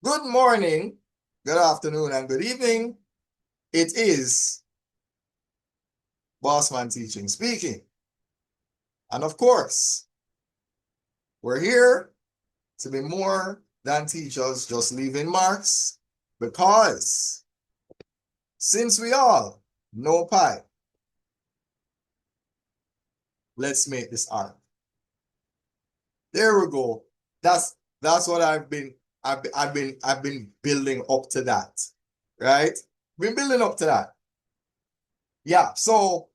Good morning, good afternoon, and good evening. It is Bossman Teaching speaking. And of course, we're here to be more than teachers just leaving marks because since we all know pi, let's make this art. There we go. That's what I've been building up to that. Right? Been building up to that. Yeah, so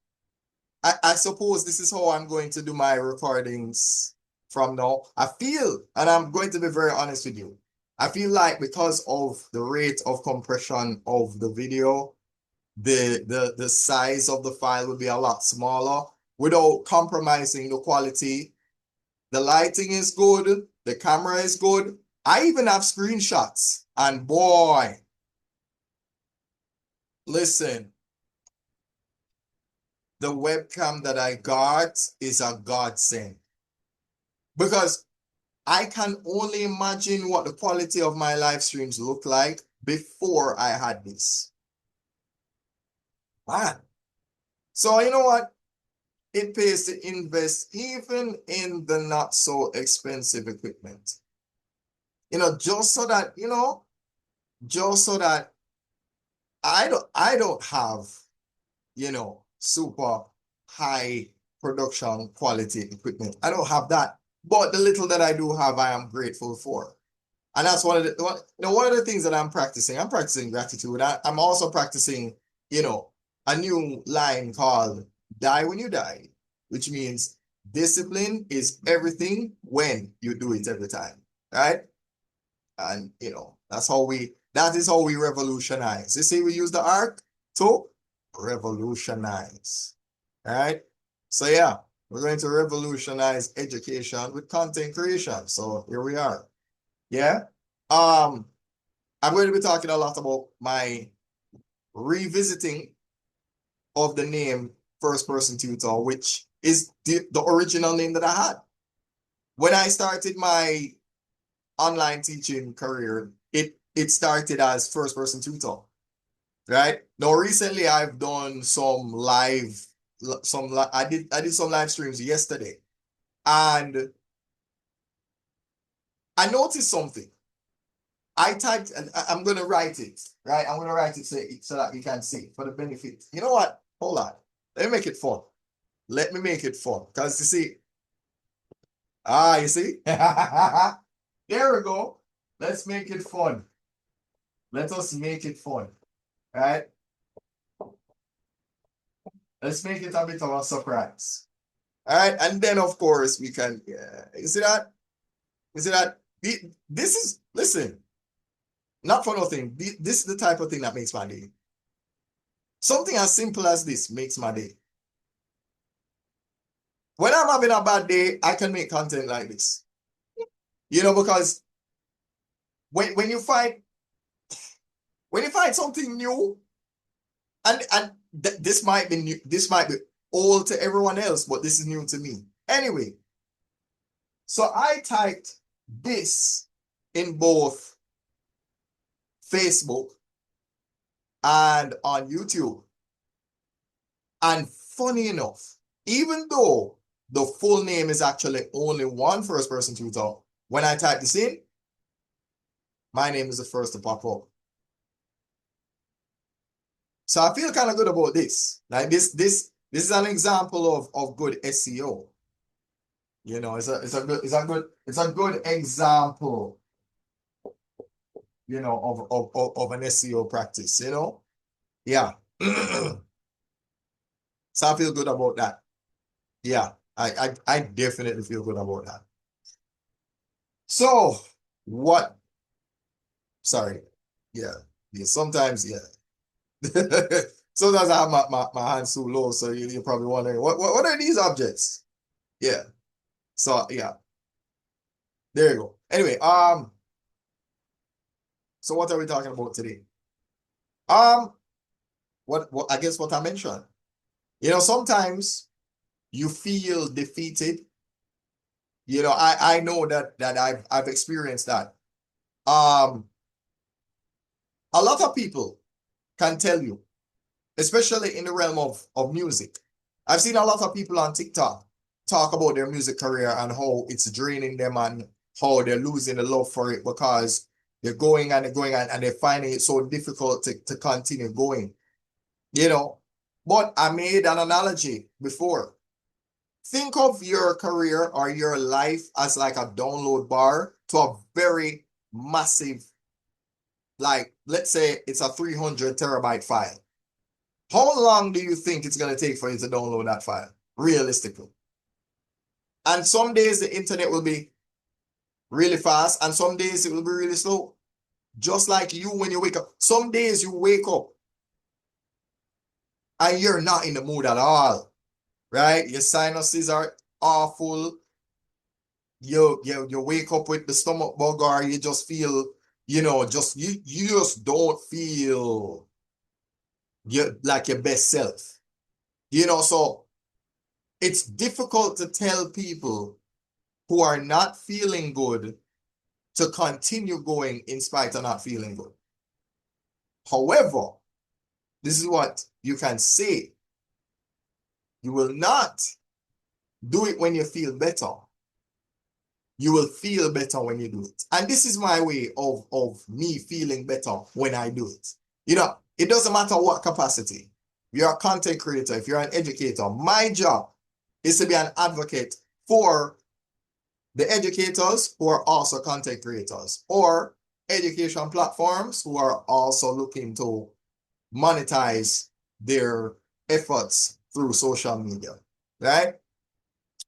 I suppose this is how I'm going to do my recordings from now. I feel, and I'm going to be very honest with you, I feel like because of the rate of compression of the video, the size of the file will be a lot smaller without compromising the quality. The lighting is good, the camera is good. I even have screenshots, and boy, listen, the webcam that I got is a godsend. Because I can only imagine what the quality of my live streams look like before I had this. Man. So you know what? It pays to invest even in the not so expensive equipment. Just so that, just so that I don't have, super high production quality equipment. I don't have that. But the little that I do have, I am grateful for. And that's one of the things that I'm practicing. I'm practicing gratitude. I'm also practicing, a new line called die when you die, which means discipline is everything when you do it every time. Right? And that is how we revolutionize. You see, we use the arc to revolutionize. Right? So yeah, we're going to revolutionize education with content creation. So here we are. Yeah. Um, I'm going to be talking a lot about my revisiting of the name First Person Tutor, which is the original name that I had. When I started my online teaching career, it started as First Person Tutor. Right? Now recently I've done I did some live streams yesterday, and I noticed something. I typed, and I'm going to write it, right? I'm going to write it so that you can see for the benefit. You know what? Hold on. Let me make it fun. Let me make it fun. Because you see, you see? There we go. Let's make it fun. Let us make it fun, right? Let's make it a bit of a surprise. All right. And then, of course, we can, yeah. You see that? You see that? This is, listen, not for nothing. This is the type of thing that makes my day. Something as simple as this makes my day. When I'm having a bad day, I can make content like this. Because when you find something new, and this might be new, this might be old to everyone else, but this is new to me. Anyway, so I typed this in both Facebook and on YouTube. And funny enough, even though the full name is actually only one First Person Tutor, when I type this in, my name is the first to pop up. So I feel kind of good about this. Like this is an example of good SEO. It's a good example, of an SEO practice, Yeah. So I feel good about that. Yeah, I definitely feel good about that. So what? Sorry. Yeah. Yeah. Sometimes, yeah. Sometimes I have my hands too low, so you're probably wondering what are these objects? Yeah. So yeah. There you go. Anyway, so what are we talking about today? Um, what I guess what I mentioned. Sometimes you feel defeated. I know that I've experienced that. Um, A lot of people can tell you, especially in the realm of music. I've seen a lot of people on TikTok talk about their music career and how it's draining them and how they're losing the love for it because they're going and they're going and they're finding it so difficult to continue going, you know. But I made an analogy before. Think of your career or your life as like a download bar to a very massive, like, let's say it's a 300 terabyte file. How long do you think it's going to take for you to download that file, realistically? And some days the internet will be really fast, and some days it will be really slow. Just like you when you wake up. Some days you wake up and you're not in the mood at all, right? Your sinuses are awful. You wake up with the stomach bug, or you just feel, just you just don't feel like your best self. So it's difficult to tell people who are not feeling good to continue going in spite of not feeling good. However, this is what you can say. You will not do it when you feel better. You will feel better when you do it. And this is my way of me feeling better when I do it. It doesn't matter what capacity. If you're a content creator, if you're an educator, my job is to be an advocate for the educators who are also content creators, or education platforms who are also looking to monetize their efforts through social media, right?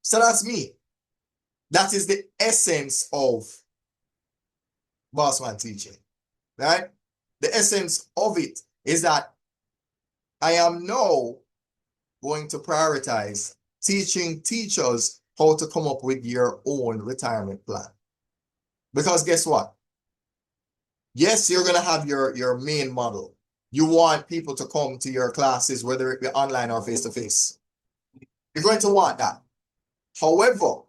So that's me. That is the essence of Bossman Teaching, right? The essence of it is that I am now going to prioritize teaching teachers how to come up with your own retirement plan. Because guess what? Yes, you're going to have your main model. You want people to come to your classes, whether it be online or face-to-face. You're going to want that. However,